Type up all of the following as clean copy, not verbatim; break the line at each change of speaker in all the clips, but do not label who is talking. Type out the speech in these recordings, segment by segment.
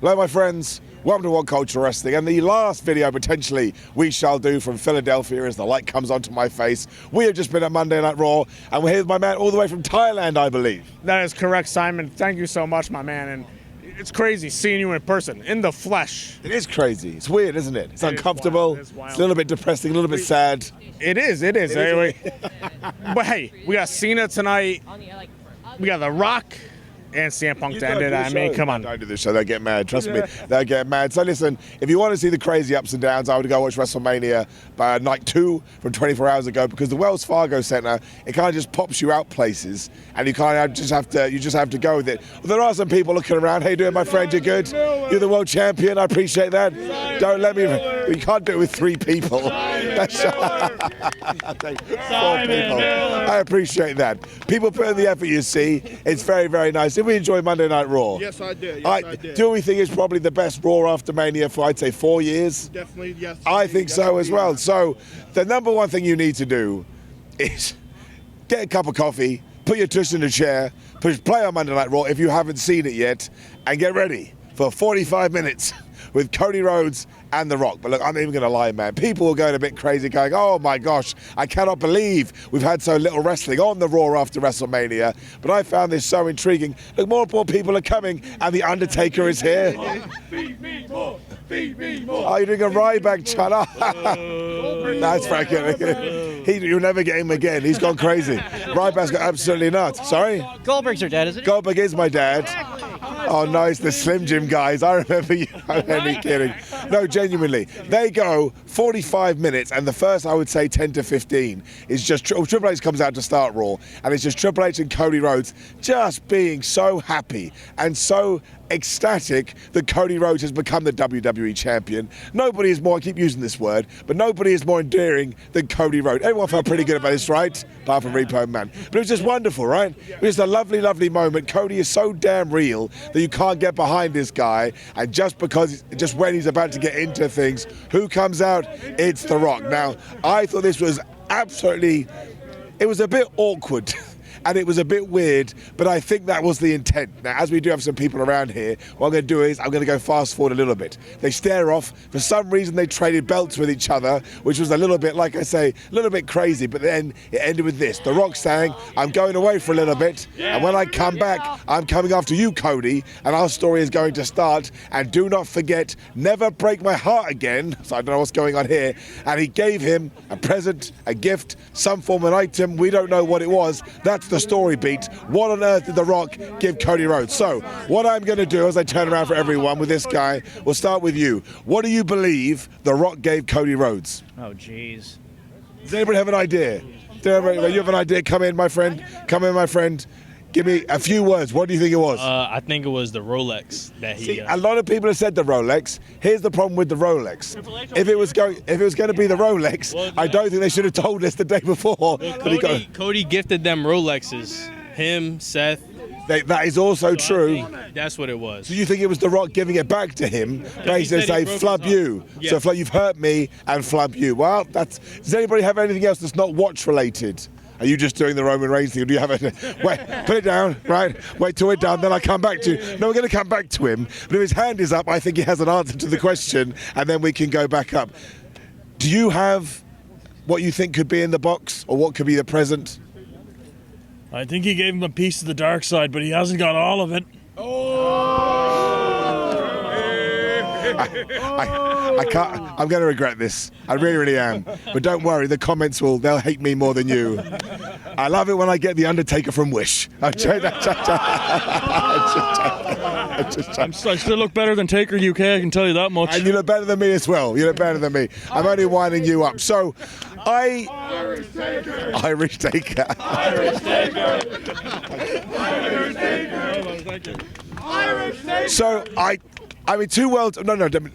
Hello my friends, welcome to WhatCulture Wrestling, and the last video potentially we shall do from Philadelphia as the light comes onto my face. We have just been at Monday Night Raw, and we're here with my man all the way from Thailand, I believe.
That is correct, Simon. Thank you so much, my man. And it's crazy seeing you in person, in the flesh.
It is crazy. It's weird, isn't it? It's uncomfortable.
It's wild.
It's a little bit depressing, a little bit sad.
It is. Anyway. But hey, we got Cena tonight. We got The Rock. And CM Punk to end it. I mean, come on.
Don't do this show. They'll get mad. Trust me. They'll get mad. So listen, if you want to see the crazy ups and downs, I would go watch WrestleMania by night 2 from 24 hours ago, because the Wells Fargo Center, it kind of just pops you out places, and you kind of just have to go with it. Well, there are some people looking around. Hey, doing, my friend? You're good. You're the world champion. I appreciate that. Don't let me. We can't do it with 3 people. That's 4 people. I appreciate that. People put in the effort. You see, it's very, very nice. Did we enjoy Monday Night Raw?
Yes, I did. I did.
Do we think it's probably the best Raw after Mania for, I'd say, 4 years?
Definitely, yes.
I think so as well. So the number one thing you need to do is get a cup of coffee, put your tush in a chair, push play on Monday Night Raw if you haven't seen it yet, and get ready for 45 minutes with Cody Rhodes and The Rock. But look, I'm not even going to lie, man. People were going a bit crazy, going, oh my gosh, I cannot believe we've had so little wrestling on the Raw after WrestleMania. But I found this so intriguing. Look, more and more people are coming, and The Undertaker is here.
Feed me more. Feed me more.
Oh, you're doing a Ryback chant. That's Frankie. You'll never get him again. He's gone crazy. Ryback's got absolutely nuts. Sorry?
Goldberg's your dad, is it?
Goldberg is my dad. Oh, nice, the Slim Jim guys. I remember you. I'm only kidding. No, genuinely. They go 45 minutes, and the first, I would say, 10 to 15 is just Triple H comes out to start Raw, and it's just Triple H and Cody Rhodes just being so happy and so ecstatic that Cody Rhodes has become the WWE champion. Nobody is more, I keep using this word, but nobody is more endearing than Cody Rhodes. Everyone felt pretty good about this, right? Apart from Repo Man. But it was just wonderful, right? It was a lovely, lovely moment. Cody is so damn real that you can't get behind this guy, and just when he's about to get into things, who comes out? It's The Rock. Now, I thought this was absolutely, it was a bit awkward. And it was a bit weird, but I think that was the intent. Now, as we do have some people around here, what I'm going to do is I'm going to go fast forward a little bit. They stare off. For some reason, they traded belts with each other, which was a little bit, like I say, a little bit crazy. But then it ended with this. The Rock saying, I'm going away for a little bit, and when I come back, I'm coming after you, Cody, and our story is going to start. And do not forget, never break my heart again. So I don't know what's going on here. And he gave him a present, a gift, some form of item. We don't know what it was. That's the story beat. What on earth did The Rock give Cody Rhodes? So what I'm going to do as I turn around for everyone with this guy, we'll start with you. What do you believe The Rock gave Cody Rhodes?
Oh, jeez.
Does anybody have an idea? You have an idea? Come in, my friend. Come in, my friend. Give me a few words. What do you think it was?
I think it was the Rolex that he.
See, a lot of people have said the Rolex. Here's the problem with the Rolex. If it was going to be the Rolex, I don't think they should have told us the day before.
Cody gifted them Rolexes. Him, Seth.
That is also true.
That's what it was.
So you think it was The Rock giving it back to him, basically say, flub you.
Yeah.
So you've hurt me and flub you. Well, does anybody have anything else that's not watch related? Are you just doing the Roman Reigns thing? Or do you have a wait? Put it down, right? Wait till we're done, then I come back to you. No, we're going to come back to him. But if his hand is up, I think he has an answer to the question, and then we can go back up. Do you have what you think could be in the box, or what could be the present?
I think he gave him a piece of the dark side, but he hasn't got all of it.
I can't. I'm going to regret this. I really, really am. But don't worry, the comments they'll hate me more than you. I love it when I get the Undertaker from Wish.
I still look better than Taker UK, I can tell you that much.
And you look better than me as well. You look better than me. I'm only winding you up. So, Irish Taker. Irish Taker. Irish Taker. Irish Taker. So, I mean, two worlds. No, let me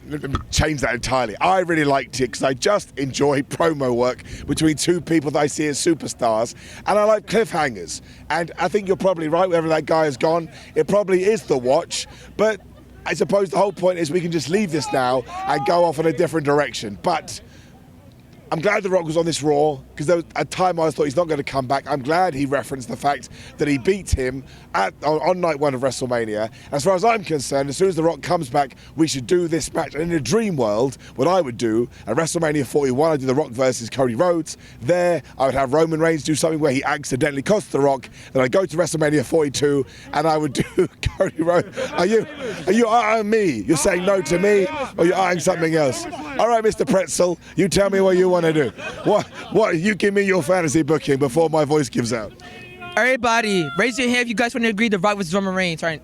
change that entirely. I really liked it because I just enjoy promo work between two people that I see as superstars, and I like cliffhangers. And I think you're probably right. Wherever that guy has gone, it probably is the watch. But I suppose the whole point is we can just leave this now and go off in a different direction. But I'm glad The Rock was on this Raw, because there was a time I thought he's not going to come back. I'm glad he referenced the fact that he beat him on night 1 of WrestleMania. As far as I'm concerned, as soon as The Rock comes back, we should do this match. And in a dream world, what I would do, at WrestleMania 41, I'd do The Rock versus Cody Rhodes. There, I would have Roman Reigns do something where he accidentally costs The Rock. Then I'd go to WrestleMania 42, and I would do Cody Rhodes. Are you eyeing me? You're saying no to me, or you're eyeing something else? All right, Mr. Pretzel, you tell me what you want to do. What? You give me your fantasy booking before my voice gives out.
Everybody, raise your hand if you guys want to agree The Rock versus Roman Reigns. Right?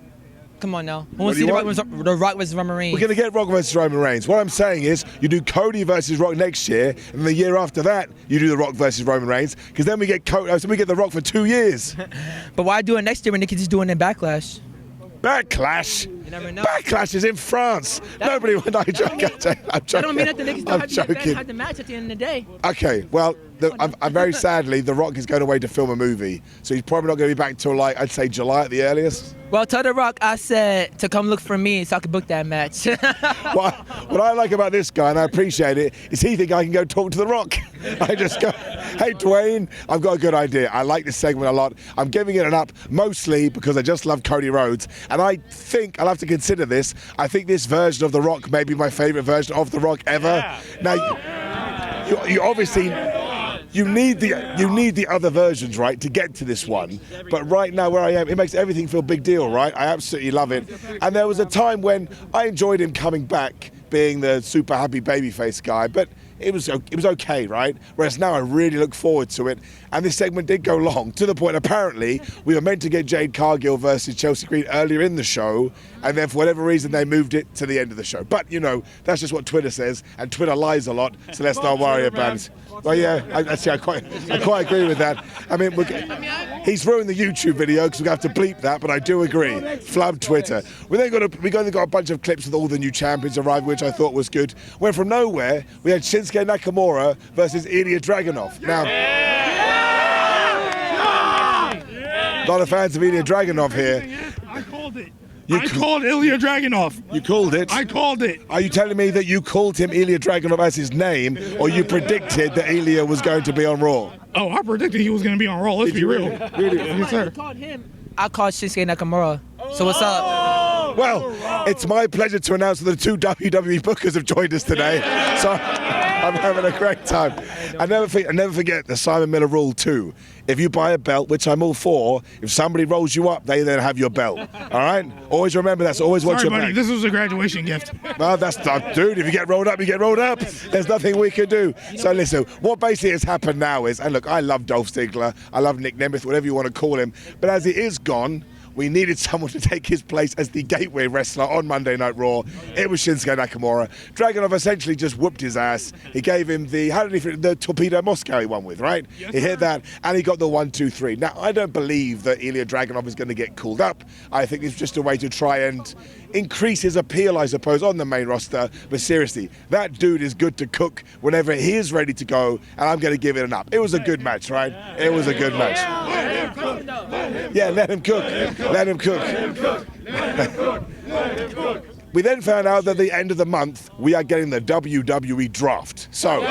Come on now. Who wants to see The Rock versus Roman Reigns?
We're going to get Rock versus Roman Reigns. What I'm saying is, you do Cody versus Rock next year, and the year after that, you do The Rock versus Roman Reigns, because then we get The Rock for 2 years.
But why do it next year when they can just do it in Backlash?
Backlash?
You never know.
Backlash is in France. Nobody would. I'm joking.
That don't mean that the niggas don't have the match at the end of the day.
Okay, well, I'm very sadly, The Rock is going away to film a movie, so he's probably not going to be back till, like, I'd say July at the earliest.
Well, tell The Rock I said to come look for me so I could book that match.
What I like about this guy, and I appreciate it, is he think I can go talk to The Rock. I just go, hey, Dwayne, I've got a good idea. I like this segment a lot. I'm giving it an up, mostly because I just love Cody Rhodes. And I think, I'll have to consider this, I think this version of The Rock may be my favorite version of The Rock ever. Yeah. Now, you obviously... You need the other versions, right, to get to this one. But right now, where I am, it makes everything feel big deal, right? I absolutely love it. And there was a time when I enjoyed him coming back, being the super happy babyface guy, but it was okay, right? Whereas now I really look forward to it. And this segment did go long, to the point, apparently, we were meant to get Jade Cargill versus Chelsea Green earlier in the show, and then for whatever reason, they moved it to the end of the show. But, you know, that's just what Twitter says, and Twitter lies a lot, so let's not worry about it. Well, yeah, I quite agree with that. I mean, he's ruined the YouTube video because we have to bleep that, but I do agree. Flub Twitter. We got a bunch of clips with all the new champions arriving, which I thought was good. When from nowhere, we had Shinsuke Nakamura versus Ilya Dragunov. Now, a lot of fans of Ilya Dragunov here.
I called it. I called Ilya Dragunov.
You called it?
I called it.
Are you telling me that you called him Ilya Dragunov as his name, or you predicted that Ilya was going to be on Raw?
Oh, I predicted he was going to be on Raw. Let's be real.
Really?
Yes, sir.
I called Shinsuke Nakamura. So what's up?
Well, it's my pleasure to announce that the 2 WWE bookers have joined us today. So I'm having a great time. I never forget the Simon Miller rule too. If you buy a belt, which I'm all for, if somebody rolls you up, they then have your belt. All right? Always remember that's always what you're
buddy, this was a graduation gift.
No, dude, if you get rolled up, you get rolled up. There's nothing we can do. So listen, what basically has happened now is, and look, I love Dolph Ziggler, I love Nick Nemeth, whatever you want to call him, but as he is gone, we needed someone to take his place as the gateway wrestler on Monday Night Raw. It was Shinsuke Nakamura. Dragonov essentially just whooped his ass. He gave him the Torpedo Moscow he won with, right? Yes, he hit that, and he got the 1, 2, 3. Now, I don't believe that Ilya Dragunov is going to get called up. I think it's just a way to try and increase his appeal, I suppose, on the main roster. But seriously, that dude is good to cook whenever he is ready to go, and I'm going to give it an up. It was a good match, right? It was a good match. Yeah, let him cook. Let him cook. We then found out that at the end of the month, we are getting the WWE draft. So,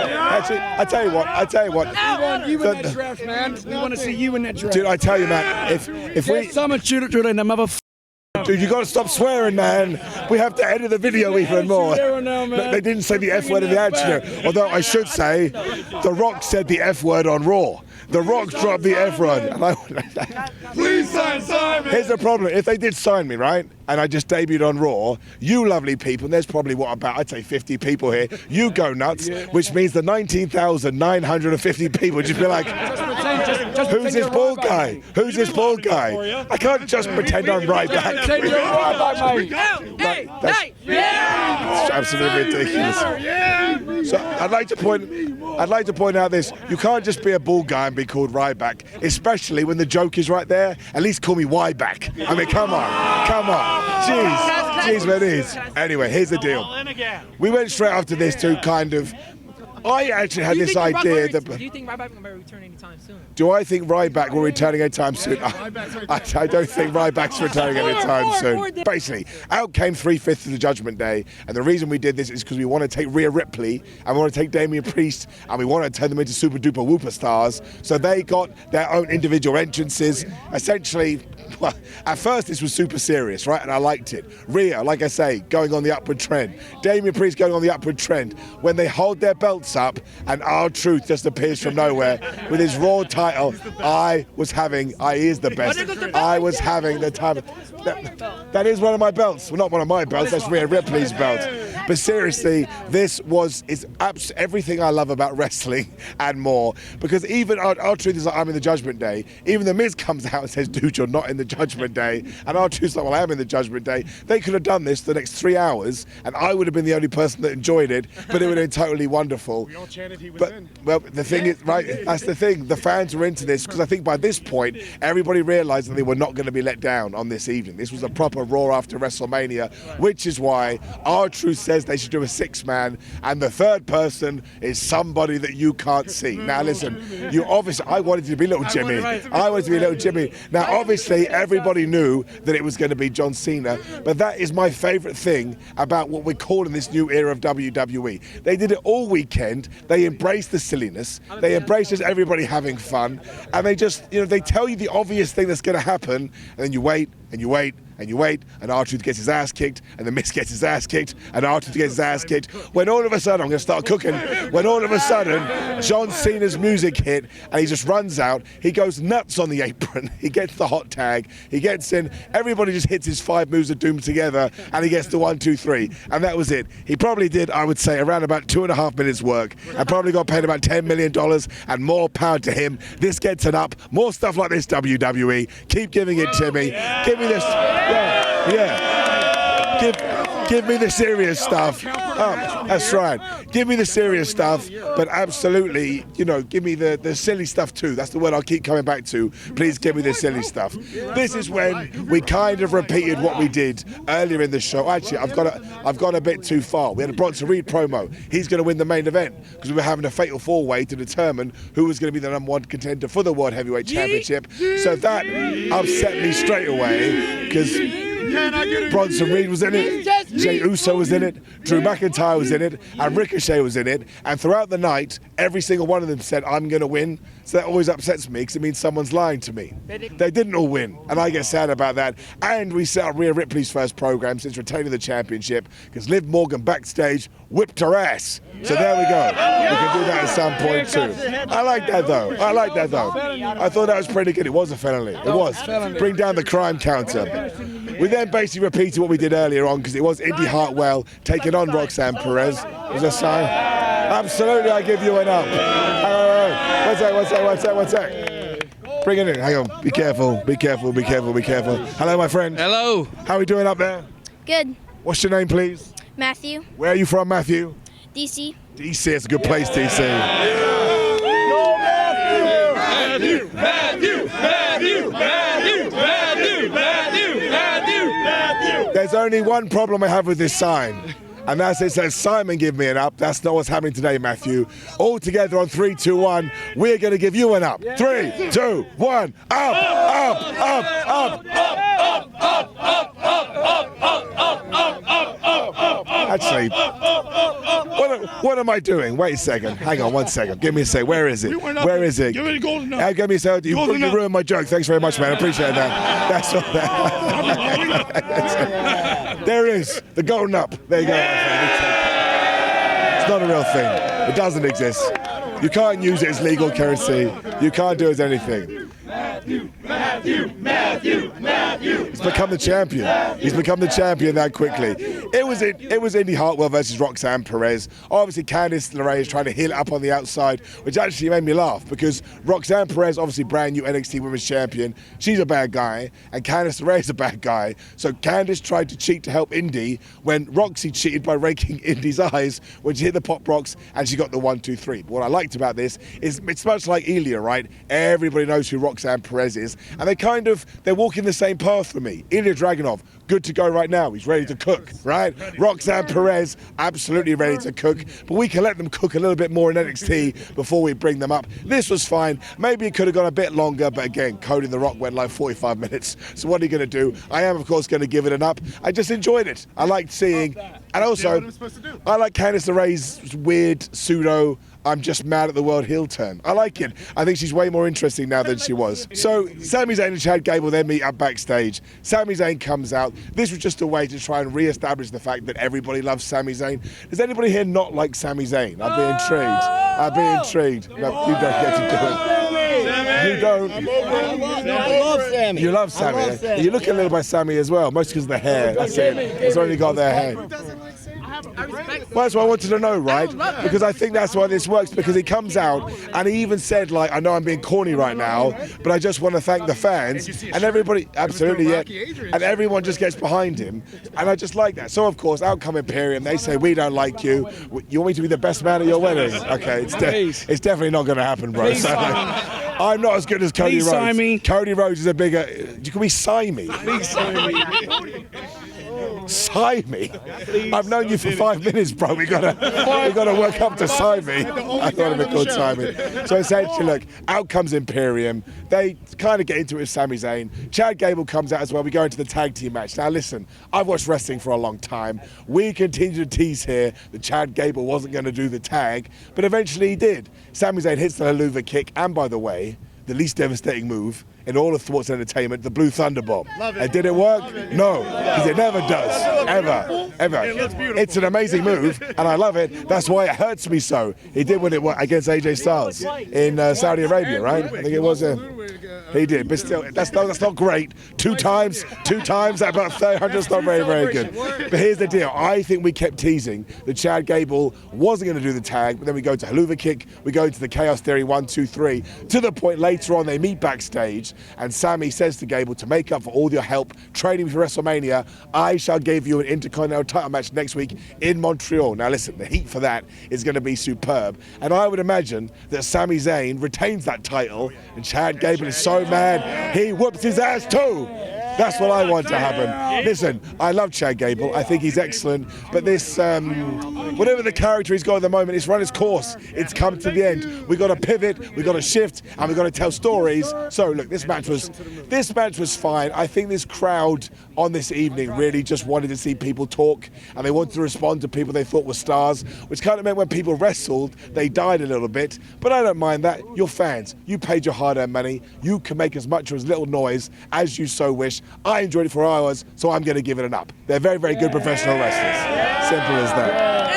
actually, I tell you what.
We want you in that draft, man. We want to see you in that draft.
Dude, I tell you, man, if we...
Someone shoot it in the motherfucker.
Dude, you got to stop swearing, man. We have to edit the video even more. They didn't say the F word in the action. Although I should say, The Rock said the F word on Raw. The Rock dropped the F word.
Please sign Simon.
Here's the problem. If they did sign me, right, and I just debuted on Raw, you lovely people, and there's probably, I'd say 50 people here, you go nuts, which means the 19,950 people just be like, who's this bald guy? Who's this bald guy? I can't just pretend I'm right back. That's absolutely ridiculous. So I'd like to point out this. You can't just be a bald guy and be called Ryback, especially when the joke is right there. At least call me Yback. I mean, come on. Jeez, what it is. Anyway, here's the deal. We went straight after this to kind of I actually had this idea that.
Do you think Ryback will return anytime soon?
Do I think Ryback will return anytime soon? I don't think Ryback's returning anytime soon. Basically, out came 3/5 of the Judgment Day, and the reason we did this is because we want to take Rhea Ripley, and we want to take Damian Priest, and we want to turn them into super duper whooper stars. So they got their own individual entrances. Essentially, well, at first this was super serious, right? And I liked it. Rhea, like I say, going on the upward trend. Damian Priest going on the upward trend. When they hold their belts up and R-Truth just appears from nowhere with his Raw title, he is the best. I was having the time. That is one of my belts. Well, not one of my belts, that's Rhea Ripley's belt. But seriously, this is everything I love about wrestling and more. Because even R-Truth is like, I'm in the Judgment Day. Even The Miz comes out and says, dude, you're not in the Judgment Day. And R-Truth's like, well, I am in the Judgment Day. They could have done this for the next 3 hours, and I would have been the only person that enjoyed it, but it would have been totally wonderful.
We all chanted he was in.
Well, the thing is, right, that's the thing. The fans were into this, because I think by this point, everybody realized that they were not going to be let down on this evening. This was a proper Raw after WrestleMania, which is why R-Truth says they should do a 6-man, and the third person is somebody that you can't see. Now listen, I wanted you to be little Jimmy. I wanted to be little Jimmy. Now obviously everybody knew that it was going to be John Cena, but that is my favorite thing about what we're calling this new era of WWE. They did it all weekend. They embraced the silliness. They embraced just everybody having fun, and they just, they tell you the obvious thing that's going to happen, and then you wait and you wait and you wait, and R-Truth gets his ass kicked, and The Miz gets his ass kicked, and R-Truth gets his ass kicked. When all of a sudden, I'm going to start cooking, when all of a sudden, John Cena's music hit, and he just runs out, he goes nuts on the apron, he gets the hot tag, he gets in, everybody just hits his 5 moves of doom together, and he gets the 1, 2, 3, and that was it. He probably did, I would say, around about 2.5 minutes work, and probably got paid about $10 million, and more power to him. This gets it up. More stuff like this, WWE. Keep giving it to me. Give me this. Yeah. Give me the serious stuff. That's right. Give me the serious stuff, but absolutely, give me the silly stuff too. That's the word I'll keep coming back to. Please give me the silly stuff. This is when we kind of repeated what we did earlier in the show. Actually, I've gone a bit too far. We had a Bronson Reed promo. He's going to win the main event because we were having a fatal 4-way to determine who was going to be the #1 contender for the World Heavyweight Championship. So that upset me straight away because Bronson Reed was in it, Jey Uso was in it, Drew McIntyre was in it, and Ricochet was in it. And throughout the night, every single one of them said, I'm going to win. So that always upsets me because it means someone's lying to me. They didn't all win, and I get sad about that. And we set up Rhea Ripley's first program since retaining the championship because Liv Morgan backstage whipped her ass. So there we go. We can do that at some point too. I like that though. I thought that was pretty good. It was a felony. It was. Bring down the crime counter. We then basically repeated what we did earlier on because it was Indy Hartwell taking on Roxanne Perez. Was a sign. Absolutely, I give you an up. What's that? Bring it in. Hang on. Be careful. Hello, my friend.
Hello.
How are we doing up there?
Good.
What's your name, please?
Matthew.
Where are you from, Matthew?
DC.
DC, it's a good place, DC. There's only one problem I have with this sign, and that's it says Simon give me an up. That's not what's happening today, Matthew. All together on 3, 2, 1, we're going to give you an up. 3, 2, 1, up. Actually, what am I doing? Wait a second. Hang on 1 second. Give me a sec. Where is it? Where is it?
Give me the golden up.
Give me a second. You ruined my joke. Thanks very much, man. I appreciate that. That's all that. There is the golden up. There you go, my friend. It's not a real thing. It doesn't exist. You can't use it as legal currency. You can't do it as anything. Matthew. He's become the champion. He's become the champion that quickly. It was Indy Hartwell versus Roxanne Perez. Obviously, Candice LeRae is trying to heel it up on the outside, which actually made me laugh because Roxanne Perez, obviously brand new NXT Women's Champion, she's a bad guy, and Candice LeRae is a bad guy. So Candice tried to cheat to help Indy when Roxy cheated by raking Indy's eyes when she hit the pop rocks and she got the 1, 2, 3. But what I liked about this is it's much like Ilya, right? Everybody knows who Roxanne Perez is, and they're walking the same path for me. Ilya Dragonov, good to go right now. He's ready to cook, right? right? Roxanne Perez, absolutely ready to cook, but we can let them cook a little bit more in NXT before we bring them up. This was fine. Maybe it could have gone a bit longer, but again, Cody The Rock went like 45 minutes. So what are you going to do? I am, of course, going to give it an up. I just enjoyed it. I liked seeing, and also, I like Candice LeRae's weird pseudo I'm just mad at the world heel turn. I like it. I think she's way more interesting now than she was. So Sami Zayn and Chad Gable then meet up backstage. Sami Zayn comes out. This was just a way to try and re-establish the fact that everybody loves Sami Zayn. Does anybody here not like Sami Zayn? I'd be intrigued. I'd be intrigued. No, you don't get to do it. You don't.
I love Sami.
You love Sami. You look a little by Sami as well, mostly because of the hair. That's it. It's only got their hair. Well, that's what I wanted to know, right? Because I think that's why this works, because he comes out and he even said, like, I know I'm being corny right now, but I just want to thank the fans. And everybody, absolutely, yeah. And everyone just gets behind him. And I just like that. So, of course, out come Imperium. They say, we don't like you. You want me to be the best man at your wedding? Okay, it's definitely not going to happen, bro. So, I'm not as good as Cody Rhodes.
Sami.
Cody Rhodes is a bigger, you call me Sami. Sami. I've known you for 5 minutes, bro. We gotta work up to Sami. I thought it'd be called Sami. So essentially, look, out comes Imperium. They kind of get into it with Sami Zayn. Chad Gable comes out as well. We go into the tag team match. Now listen, I've watched wrestling for a long time. We continue to tease here that Chad Gable wasn't going to do the tag, but eventually he did. Sami Zayn hits the haluva kick, and by the way, the least devastating move in all of sports entertainment, the Blue Thunder Bomb. And did it work? No, because it never does, ever. It's an amazing move, and I love it. That's why it hurts me so. He did when it worked against AJ Styles in Saudi Arabia, right? I think it was. He did, but still, that's not great. Two times, at about 300, it's not very, very good. But here's the deal. I think we kept teasing that Chad Gable wasn't going to do the tag, but then we go to haluva kick, we go into the Chaos Theory 1, 2, 3, to the point later on they meet backstage, and Sami says to Gable, to make up for all your help training for WrestleMania, I shall give you an Intercontinental title match next week in Montreal. Now listen, the heat for that is going to be superb, and I would imagine that Sami Zayn retains that title, and Chad Gable is so mad, he whoops his ass too. That's what I want to happen. Listen, I love Chad Gable. I think he's excellent. But this, whatever the character he's got at the moment, it's run its course. It's come to the end. We've got to pivot, we've got to shift, and we've got to tell stories. So look, this match was fine. I think this crowd on this evening really just wanted to see people talk, and they wanted to respond to people they thought were stars, which kind of meant when people wrestled, they died a little bit. But I don't mind that. You're fans. You paid your hard-earned money. You can make as much or as little noise as you so wish. I enjoyed it for hours, so I'm going to give it an up. They're very, very good professional wrestlers. Simple as that.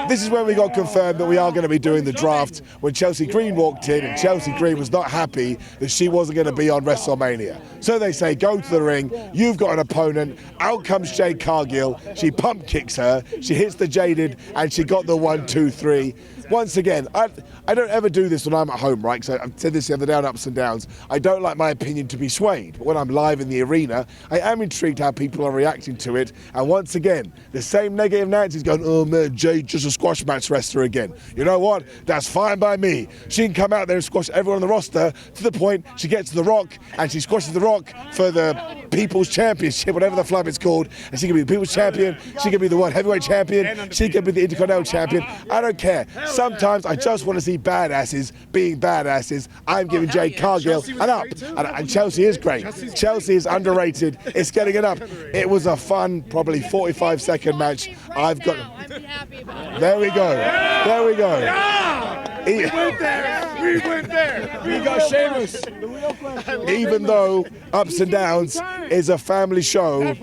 This is when we got confirmed that we are going to be doing the draft, when Chelsea Green walked in, and Chelsea Green was not happy that she wasn't going to be on WrestleMania. So they say, go to the ring, you've got an opponent, out comes Jade Cargill, she pump kicks her, she hits the Jaded, and she got the 1, 2, 3. Once again, I don't ever do this when I'm at home, right? So I've said this the other day on Ups and Downs. I don't like my opinion to be swayed. But when I'm live in the arena, I am intrigued how people are reacting to it. And once again, the same negative Nancy's going, oh man, Jade just a squash match wrestler again. You know what? That's fine by me. She can come out there and squash everyone on the roster to the point she gets to The Rock, and she squashes The Rock for the People's Championship, whatever the flub it's called. And she can be the People's Champion. She can be the World Heavyweight Champion. She can be the Intercontinental Champion. I don't care. Sometimes I just want to see badasses being badasses. I'm giving Jade Cargill an up. And Chelsea is great. Chelsea is underrated. It's getting it up. It was a fun, probably 45-second match. I've got... There we go. There we go.
We went there. We got Sheamus.
Even though Ups and Downs is a family show,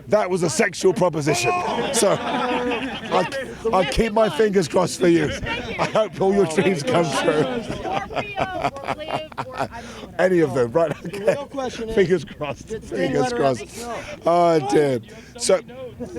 that was a sexual proposition. So I'll keep my fingers crossed for you. I hope all your dreams come true. Any of them, right? Okay. Fingers crossed. Fingers crossed. Oh dear. So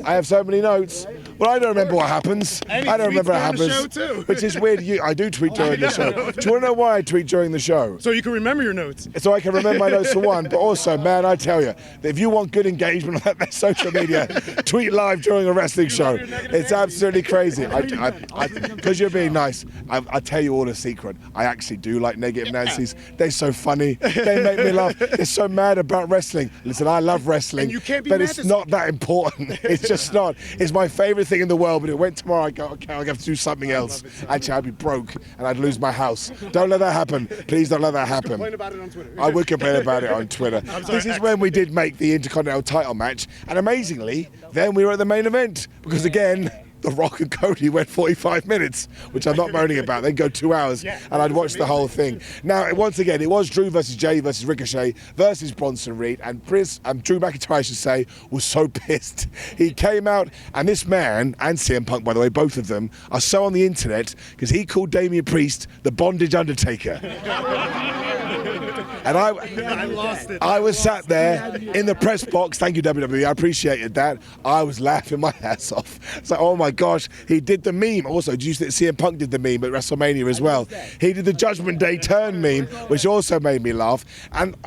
I have so many notes. Well, I don't remember what happens. I don't remember what happens. Which is weird. I do tweet during the show. Do you want to know why I tweet during the show?
So you can remember your notes.
So I can remember my notes for one, but also, man, I tell you, if you want good engagement on that social media, tweet live during a wrestling show. It's absolutely crazy. Because you're being nice, I tell you all a secret. I actually actually do like negative Nancy's. They're so funny. They make me laugh. They're so mad about wrestling. Listen, I love wrestling,
And you can't be
but
mad
it's
at
not that important. It's just not. It's my favorite thing in the world, but it went tomorrow. I go, okay, I have to do something else. Actually, I'd be broke and I'd lose my house. Don't let that happen. Please don't let that happen.
Complain about it on Twitter.
I would complain about it on Twitter. This is when we did make the Intercontinental title match, and amazingly, then we were at the main event, because again, The Rock and Cody went 45 minutes, which I'm not moaning about. They'd go 2 hours, and I'd watch the whole thing. Now, once again, it was Drew versus Jay versus Ricochet versus Bronson Reed, and Drew McIntyre, I should say, was so pissed. He came out, and this man, and CM Punk, by the way, both of them, are so on the internet, because he called Damian Priest the Bondage Undertaker. And I was sat there in the press box. Thank you, WWE. I appreciated that. I was laughing my ass off. It's like, oh my gosh, he did the meme. Also, did you see that CM Punk did the meme at Wrestlemania as well? He did the Judgment Day turn meme, which also made me laugh. And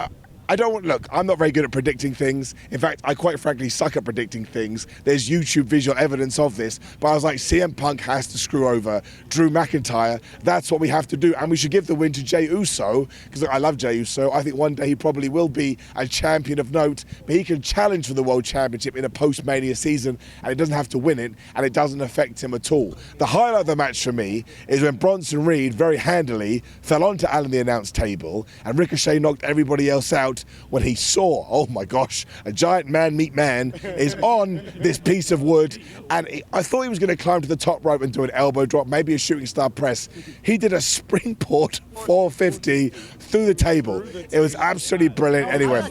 look, I'm not very good at predicting things. In fact, I quite frankly suck at predicting things. There's YouTube visual evidence of this. But I was like, CM Punk has to screw over Drew McIntyre. That's what we have to do. And we should give the win to Jey Uso, because I love Jey Uso. I think one day he probably will be a champion of note, but he can challenge for the World Championship in a post-Mania season, and he doesn't have to win it, and it doesn't affect him at all. The highlight of the match for me is when Bronson Reed very handily fell onto Alan the announce table, and Ricochet knocked everybody else out when he saw, oh my gosh, a giant man meat man is on this piece of wood, and I thought he was going to climb to the top rope and do an elbow drop, maybe a shooting star press. He did a springboard 450 through the table. It was absolutely brilliant. Anyway,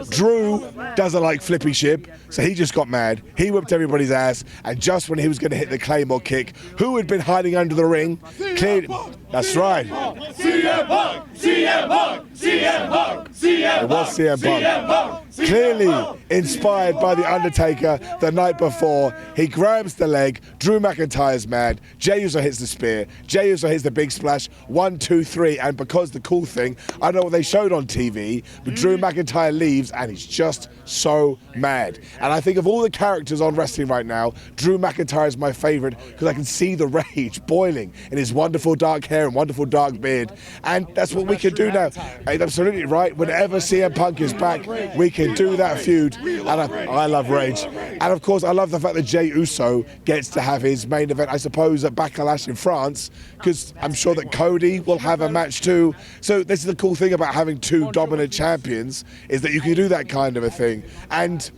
Drew doesn't like flippy ship, so he just got mad. He whipped everybody's ass, and just when he was going to hit the Claymore kick, who had been hiding under the ring? Clearly, that's right.
CM Punk! CM Punk! CM Punk! CM Punk!
It was CM Punk. Clearly inspired by The Undertaker the night before. He grabs the leg. Drew McIntyre's mad. Jey Uso hits the spear. Jey Uso hits the big splash. 1, 2, 3. And because the cool thing, I don't know what they showed on TV, but Drew McIntyre leaves and he's just so mad. And I think of all the characters on wrestling right now, Drew McIntyre is my favorite because I can see the rage boiling in his wonderful dark hair and wonderful dark beard. And that's what we can do now. Absolutely right. Whenever CM Punk is back, we can do that feud. And I love rage. And of course, I love the fact that Jey Uso gets to have his main event, I suppose, at Backlash in France, because I'm sure that Cody will have a match too. So this is the cool thing about having two dominant champions, is that you can do that kind of a thing. And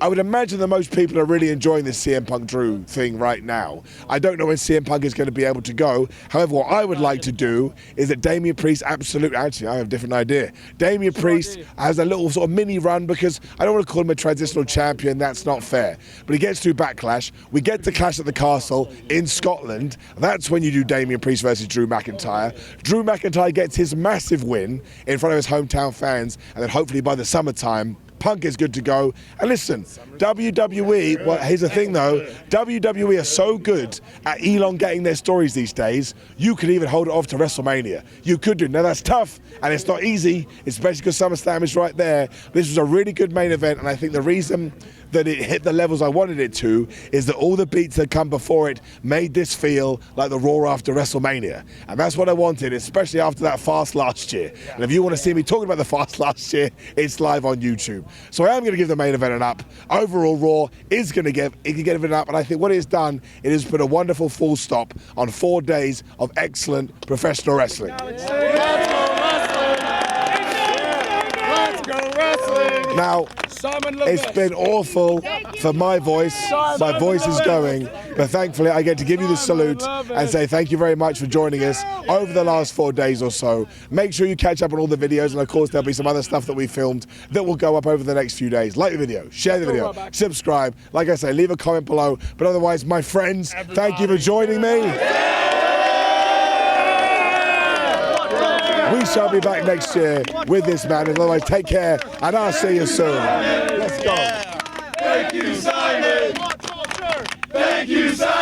I would imagine that most people are really enjoying this CM Punk Drew thing right now. I don't know when CM Punk is going to be able to go. However, what I would like to do is that Damian Priest actually, I have a different idea. Damian Priest has a little sort of mini run, because I don't want to call him a transitional champion, that's not fair. But he gets through Backlash. We get to Clash at the Castle in Scotland. That's when you do Damian Priest versus Drew McIntyre. Drew McIntyre gets his massive win in front of his hometown fans, and then hopefully by the summertime, Punk is good to go. And listen, WWE, well, here's the thing though, WWE are so good at elongating their stories these days, you could even hold it off to WrestleMania. You could do. Now that's tough, and it's not easy, especially because SummerSlam is right there. This was a really good main event, and I think the reason that it hit the levels I wanted it to is that all the beats that come before it made this feel like the Raw after WrestleMania. And that's what I wanted, especially after that fast last year. And if you want to see me talking about the fast last year, it's live on YouTube. So I am going to give the main event an up. Overall, Raw is going to give it an up, and I think what it's done, it has put a wonderful full stop on 4 days of excellent professional wrestling. Now, it's been awful for my voice. My voice is going, but thankfully I get to give you the salute and say thank you very much for joining us over the last 4 days or so. Make sure you catch up on all the videos, and of course there'll be some other stuff that we filmed that will go up over the next few days. Like the video, share the video, subscribe. Like I say, leave a comment below. But otherwise, my friends, thank you for joining me. We shall be back next year with this man. Otherwise, take care, and I'll see you soon. Let's go.
Thank you, Simon. Thank you, Simon.